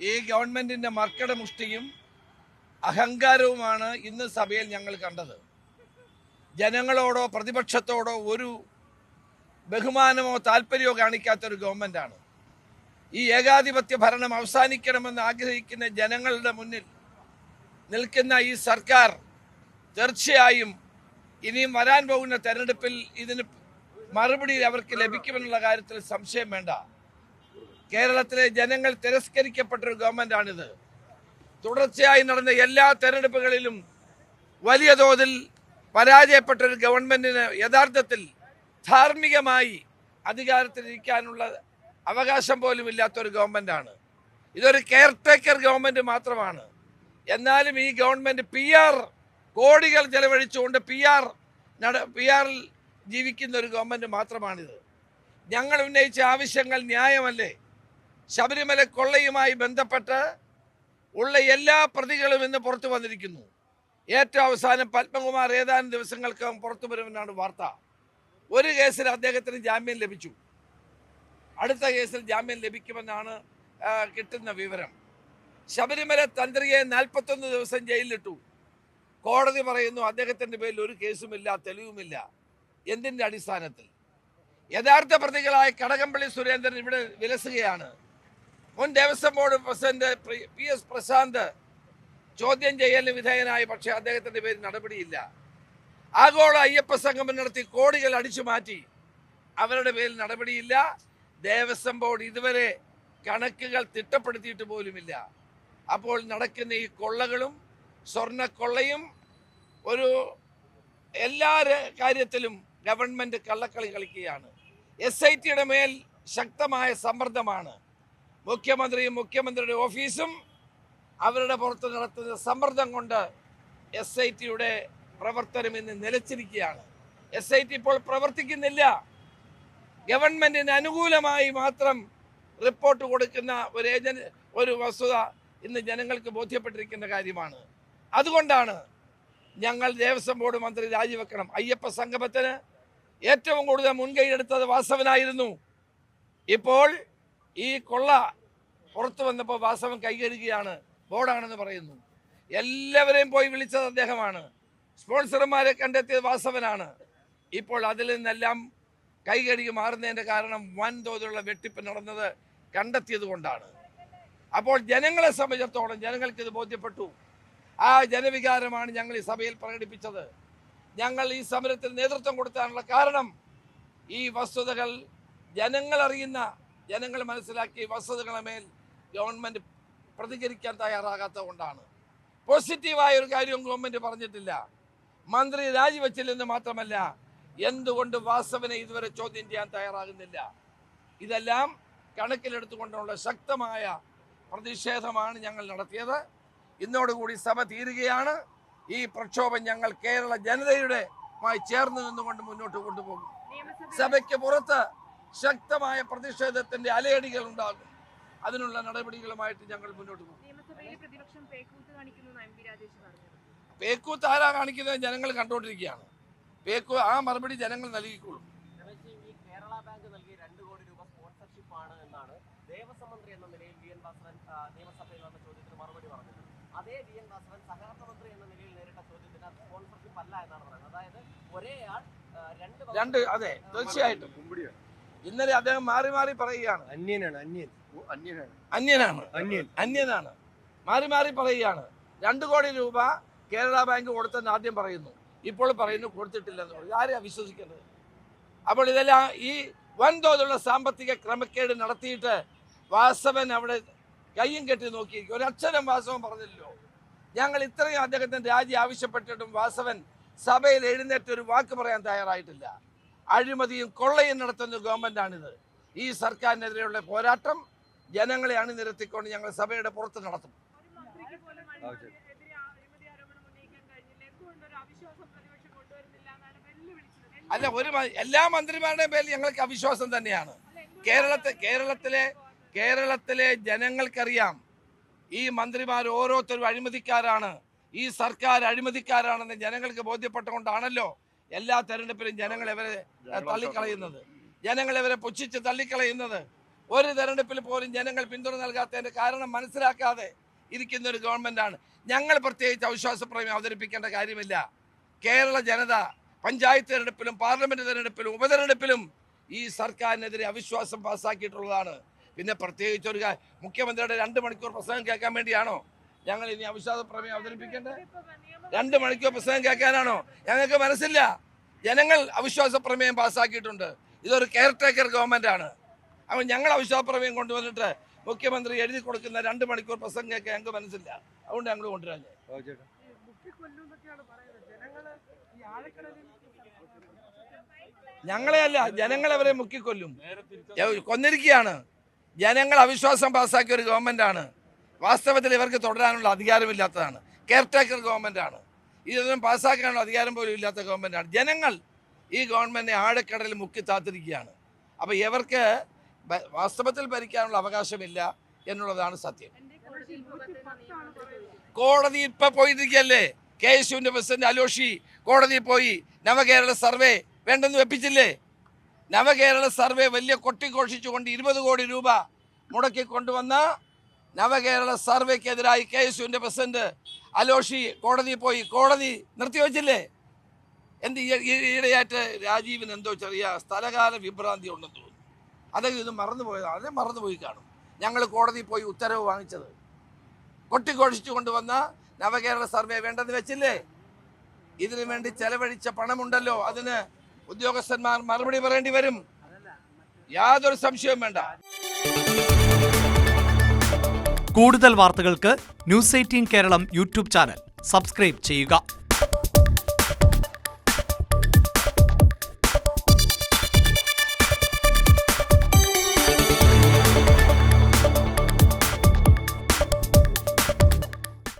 ഈ ഗവൺമെന്റിന്റെ മർക്കട മുഷ്ടിയും അഹങ്കാരവുമാണ് ഇന്ന് സഭയിൽ ഞങ്ങൾ കണ്ടത്. ജനങ്ങളോടോ പ്രതിപക്ഷത്തോടോ ഒരു ബഹുമാനമോ താല്പര്യമോ കാണിക്കാത്തൊരു ഗവൺമെന്റാണ്. ഈ ഏകാധിപത്യ ഭരണം അവസാനിക്കണമെന്ന് ആഗ്രഹിക്കുന്ന ജനങ്ങളുടെ മുന്നിൽ നിൽക്കുന്ന ഈ സർക്കാർ തീർച്ചയായും ഇനിയും വരാൻ പോകുന്ന തെരഞ്ഞെടുപ്പിൽ ഇതിന് മറുപടി അവർക്ക് ലഭിക്കുമെന്നുള്ള കാര്യത്തിൽ സംശയം വേണ്ട. കേരളത്തിലെ ജനങ്ങൾ തിരസ്കരിക്കപ്പെട്ടൊരു ഗവൺമെന്റാണിത്. തുടർച്ചയായി നടന്ന എല്ലാ തെരഞ്ഞെടുപ്പുകളിലും വലിയ തോതിൽ പരാജയപ്പെട്ടൊരു ഗവൺമെന്റിന് യഥാർത്ഥത്തിൽ ധാർമ്മികമായി അധികാരത്തിലിരിക്കാനുള്ള അവകാശം പോലും ഇല്ലാത്തൊരു ഗവൺമെന്റാണ്. ഇതൊരു കെയർ ടേക്കർ ഗവൺമെന്റ് മാത്രമാണ്. എന്നാലും ഈ ഗവൺമെന്റ് PR കോടികൾ ചെലവഴിച്ചുകൊണ്ട് PR ജീവിക്കുന്ന ഒരു ഗവൺമെന്റ് മാത്രമാണിത്. ഞങ്ങൾ ഉന്നയിച്ച ആവശ്യങ്ങൾ ന്യായമല്ലേ? ശബരിമല കൊള്ളയുമായി ബന്ധപ്പെട്ട് ഉള്ള എല്ലാ പ്രതികളും ഇന്ന് പുറത്തു വന്നിരിക്കുന്നു. ഏറ്റവും അവസാനം പത്മകുമാർ ഏതാനും ദിവസങ്ങൾക്കകം പുറത്തു വരുമെന്നാണ് വാർത്ത. ഒരു കേസിൽ അദ്ദേഹത്തിന് ജാമ്യം ലഭിച്ചു. അടുത്ത കേസിൽ ജാമ്യം ലഭിക്കുമെന്നാണ് കിട്ടുന്ന വിവരം. ശബരിമല തന്ത്രിയെ 41 ദിവസം ജയിലിലിട്ടു. കോടതി പറയുന്നു അദ്ദേഹത്തിൻ്റെ പേരിൽ ഒരു കേസുമില്ല, തെളിവുമില്ല. എന്തിൻ്റെ അടിസ്ഥാനത്തിൽ? യഥാർത്ഥ പ്രതികളായ കടകംപള്ളി സുരേന്ദ്രൻ ഇവിടെ വിലസുകയാണ്. മുൻ Devaswom board president PS Prashanth ചോദ്യം ചെയ്യലിന് വിധേയനായി. പക്ഷേ അദ്ദേഹത്തിൻ്റെ പേരിൽ നടപടിയില്ല. ആഗോള അയ്യപ്പ സംഗമം നടത്തി കോടികൾ അടിച്ചു മാറ്റി. അവരുടെ പേരിൽ നടപടിയില്ല. ദേവസ്വം ബോർഡ് ഇതുവരെ കണക്കുകൾ തിട്ടപ്പെടുത്തിയിട്ട് പോലുമില്ല. അപ്പോൾ നടക്കുന്ന ഈ കൊള്ളകളും സ്വർണ്ണക്കൊള്ളയും ഒരു എല്ലാ കാര്യത്തിലും ഗവൺമെന്റ് കള്ളക്കളി കളിക്കുകയാണ്. SITയുടെ മേൽ ശക്തമായ സമ്മർദ്ദമാണ്. മുഖ്യമന്ത്രിയും മുഖ്യമന്ത്രിയുടെ ഓഫീസും അവരുടെ പുറത്ത് നടത്തുന്ന സമ്മർദ്ദം കൊണ്ട് SITയുടെ പ്രവർത്തനം ഇന്ന് നിലച്ചിരിക്കുകയാണ്. SIT ഇപ്പോൾ പ്രവർത്തിക്കുന്നില്ല. ഗവൺമെന്റിന് അനുകൂലമായി മാത്രം റിപ്പോർട്ട് കൊടുക്കുന്ന ഒരു വസ്തുത ഇന്ന് ജനങ്ങൾക്ക് ബോധ്യപ്പെട്ടിരിക്കുന്ന കാര്യമാണ്. അതുകൊണ്ടാണ് ഞങ്ങൾ ദേവസ്വം ബോർഡ് മന്ത്രി രാജിവെക്കണം. അയ്യപ്പ സംഗമത്തിന് ഏറ്റവും കൂടുതൽ മുൻകൈ എടുത്തത് വാസവനായിരുന്നു. ഇപ്പോൾ ഈ കൊള്ള പുറത്തു വന്നപ്പോൾ വാസവൻ കൈകഴുകുകയാണ്, ബോർഡാണെന്ന് പറയുന്നു. എല്ലാവരെയും പോയി വിളിച്ചത് അദ്ദേഹമാണ്. സ്പോൺസർമാരെ കണ്ടെത്തിയത് വാസവനാണ്. ഇപ്പോൾ അതിൽ നിന്നെല്ലാം കൈകഴുകി മാറുന്നതിൻ്റെ കാരണം വൻതോതിലുള്ള വെട്ടിപ്പ് നടന്നത് കണ്ടെത്തിയത് കൊണ്ടാണ്. അപ്പോൾ ജനങ്ങളെ സംബന്ധിച്ചിടത്തോളം ജനങ്ങൾക്ക് ഇത് ബോധ്യപ്പെട്ടു. ആ ജനവികാരമാണ് ഞങ്ങൾ ഈ സഭയിൽ പ്രകടിപ്പിച്ചത്. ഞങ്ങൾ ഈ സമരത്തിന് നേതൃത്വം കൊടുക്കാനുള്ള കാരണം ഈ വസ്തുതകൾ ജനങ്ങൾ അറിയുന്ന, ജനങ്ങൾ മനസ്സിലാക്കിയ വസ്തുതകളെ മേൽ ഗവൺമെന്റ് പ്രതികരിക്കാൻ തയ്യാറാകാത്തത് കൊണ്ടാണ്. പോസിറ്റീവായ ഒരു കാര്യവും ഗവൺമെന്റ് പറഞ്ഞിട്ടില്ല. മന്ത്രി രാജിവെച്ചില്ലെന്ന് മാത്രമല്ല, എന്തുകൊണ്ട് വാസവനെ ഇതുവരെ ചോദ്യം ചെയ്യാൻ തയ്യാറാകുന്നില്ല? ഇതെല്ലാം കണക്കിലെടുത്തുകൊണ്ടുള്ള ശക്തമായ പ്രതിഷേധമാണ് ഞങ്ങൾ നടത്തിയത്. ഇന്നോടുകൂടി സഭ തീരുകയാണ്. ഈ പ്രക്ഷോഭം ഞങ്ങൾ കേരള ജനതയുടെമായി ചേർന്ന് നിന്നുകൊണ്ട് മുന്നോട്ട് കൊണ്ടുപോകും. സഭയ്ക്ക് പുറത്ത് ശക്തമായ പ്രതിഷേധത്തിന്റെ അലയടികൾ ഉണ്ടാകും. അതിനുള്ള നടപടികളുമായിട്ട് ഞങ്ങൾ മുന്നോട്ട് പോകും. പേക്കൂത്ത് ആരാ കാണിക്കുന്നത്? ജനങ്ങൾ കണ്ടുകൊണ്ടിരിക്കുകയാണ്. ആ മറുപടി ജനങ്ങൾ നൽകിക്കോളും. കേരള ബാങ്ക് നൽകിയ 2 കോടി രൂപ സ്പോൺസർഷിപ്പ് ആണ് എന്നാണ് ദേവസ്വം മന്ത്രി എന്ന നിലയിൽ VN വാസവൻ നിയമസഭയിൽ വന്ന ചോദ്യത്തിന് മറുപടി പറഞ്ഞത്. അതേ VN വാസവൻ സഹകരണ മന്ത്രി എന്ന നിലയിൽ നേരിട്ട ചോദ്യത്തിന് സ്പോൺസർഷിപ്പ് അല്ല എന്നാണ് പറയുന്നത്. അതായത് ഒരേ ആൾ രണ്ട് അതെ, തീർച്ചയായിട്ടും. ഇന്നലെ അദ്ദേഹം മാറി മാറി പറയുകയാണ്. അന്യനാണ് മാറി മാറി പറയുകയാണ്. 2 കോടി രൂപ കേരള ബാങ്ക് കൊടുത്തെന്ന് ആദ്യം പറയുന്നു, ഇപ്പോൾ പറയുന്നു കൊടുത്തിട്ടില്ലെന്ന് പറയും. ആരെയാ വിശ്വസിക്കുന്നത്? അപ്പോൾ ഇതെല്ലാം ഈ വൻതോതിലുള്ള സാമ്പത്തിക ക്രമക്കേട് നടത്തിയിട്ട് വാസവൻ അവിടെ കയ്യും കെട്ടി നോക്കിയിരിക്കും. ഒരക്ഷരം വാസവൻ പറഞ്ഞില്ലല്ലോ. ഞങ്ങൾ ഇത്രയും അദ്ദേഹത്തിൻ്റെ രാജി ആവശ്യപ്പെട്ടിട്ടും വാസവൻ സഭയിൽ എഴുന്നേറ്റ് ഒരു വാക്ക് പറയാൻ തയ്യാറായിട്ടില്ല. അഴിമതിയും കൊള്ളയും നടത്തുന്ന ഗവൺമെന്റാണിത്. ഈ സർക്കാരിനെതിരെയുള്ള പോരാട്ടം ജനങ്ങളെ അണിനിരത്തിക്കൊണ്ട് ഞങ്ങൾ സഭയുടെ പുറത്ത് നടത്തും. അല്ല, എല്ലാ മന്ത്രിമാരുടെയും പേരിൽ ഞങ്ങൾക്ക് അവിശ്വാസം തന്നെയാണ്. കേരളത്തിലെ ജനങ്ങൾക്കറിയാം ഈ മന്ത്രിമാർ ഓരോരുത്തരും അഴിമതിക്കാരാണ്, ഈ സർക്കാർ അഴിമതിക്കാരാണെന്ന് ജനങ്ങൾക്ക് ബോധ്യപ്പെട്ടുകൊണ്ടാണല്ലോ എല്ലാ തെരഞ്ഞെടുപ്പിലും ജനങ്ങൾ ഇവരെ തള്ളിക്കളയുന്നത്, ജനങ്ങൾ ഇവരെ പുച്ഛിച്ച് തള്ളിക്കളയുന്നത്. ഒരു തെരഞ്ഞെടുപ്പിൽ പോലും ജനങ്ങൾ പിന്തുണ നൽകാത്തതിൻ്റെ കാരണം മനസ്സിലാക്കാതെ ഇരിക്കുന്ന ഒരു ഗവൺമെൻറ്റാണ്. ഞങ്ങൾ പ്രത്യേകിച്ച് അവിശ്വാസ പ്രമേയം അവതരിപ്പിക്കേണ്ട കാര്യമില്ല. കേരള ജനത പഞ്ചായത്ത് തെരഞ്ഞെടുപ്പിലും പാർലമെൻറ്റ് തെരഞ്ഞെടുപ്പിലും ഉപതെരഞ്ഞെടുപ്പിലും ഈ സർക്കാരിനെതിരെ അവിശ്വാസം പാസ്സാക്കിയിട്ടുള്ളതാണ്. പിന്നെ പ്രത്യേകിച്ച് ഒരു മുഖ്യമന്ത്രിയുടെ 2 മണിക്കൂർ പ്രസംഗം കേൾക്കാൻ വേണ്ടിയാണോ ഞങ്ങൾ ഇനി അവിശ്വാസ പ്രമേയം അവതരിപ്പിക്കേണ്ടത്? 2 മണിക്കൂർ പ്രസംഗം കേൾക്കാനാണോ? ഞങ്ങൾക്ക് മനസ്സില്ല. ജനങ്ങൾ അവിശ്വാസ പ്രമേയം പാസ്സാക്കിയിട്ടുണ്ട്. ഇതൊരു കെയർ ടേക്കർ ഗവൺമെൻറ്റാണ്. അപ്പോൾ ഞങ്ങൾ അവിശ്വാസ പ്രമേയം കൊണ്ടുവന്നിട്ട് മുഖ്യമന്ത്രി എഴുതി കൊടുക്കുന്ന 2 മണിക്കൂർ പ്രസംഗം കേൾക്കാൻ ഞങ്ങൾക്ക് മനസ്സില്ല. അതുകൊണ്ട് ഞങ്ങൾ കൊണ്ടുവരാൻ ഞങ്ങളെയല്ല, ജനങ്ങളവരെ മുക്കിക്കൊല്ലും, കൊന്നിരിക്കുകയാണ്. ജനങ്ങൾ അവിശ്വാസം പാസ്സാക്കിയ ഒരു ഗവൺമെൻറ്റാണ്. വാസ്തവത്തിൽ ഇവർക്ക് തുടരാനുള്ള അധികാരമില്ലാത്തതാണ്. Care taker ഗവൺമെൻറ്റാണ്. ഇതൊന്നും പാസ്സാക്കാനുള്ള അധികാരം പോലും ഇല്ലാത്ത ഗവൺമെൻറ്റാണ്. ജനങ്ങൾ ഈ ഗവൺമെൻറ്റിനെ ആഴക്കടലിൽ മുക്കി താത്തിരിക്കുകയാണ്. അപ്പോൾ ഇവർക്ക് വാസ്തവത്തിൽ ഭരിക്കാനുള്ള അവകാശമില്ല എന്നുള്ളതാണ് സത്യം. കോടതി ഇപ്പം പോയിരിക്കുകയല്ലേ. KSUവിൻ്റെ പ്രസിഡന്റ് അലോഷി കോടതിയിൽ പോയി നവകേരള സർവേ വേണ്ടെന്ന് വെപ്പിച്ചില്ലേ? നവകേരള സർവേ വലിയ കൊട്ടിഘോഷിച്ചുകൊണ്ട് 20 കോടി രൂപ മുടക്കി കൊണ്ടുവന്ന നവകേരള സർവേക്കെതിരായി KSUവിൻ്റെ പ്രസിഡന്റ് അലോഷി കോടതിയിൽ പോയി. കോടതി നിർത്തിവെച്ചില്ലേ? എന്ത് ഈയിടെയായിട്ട് രാജീവിന് എന്തോ ചെറിയ സ്ഥലകാല വിഭ്രാന്തി ഉണ്ടെന്ന് തോന്നുന്നു. അതൊക്കെ ഇത് മറന്നുപോയതാണ്. അതേ മറന്നുപോയി കാണും. ഞങ്ങൾ കോടതിയിൽ പോയി ഉത്തരവ് വാങ്ങിച്ചത് കൊട്ടിഘോഷിച്ചു കൊണ്ടുവന്ന നവകേരള സർവേ വേണ്ടെന്ന് വെച്ചില്ലേ? ഇതിനു വേണ്ടി ചെലവഴിച്ച പണമുണ്ടല്ലോ, അതിന് ഉദ്യോഗസ്ഥന്മാർ മറുപടി പറയേണ്ടി വരും. യാതൊരു സംശയവും വേണ്ട. കൂടുതൽ വാർത്തകൾക്ക് news 18 Keralam YouTube channel subscribe ചെയ്യുക.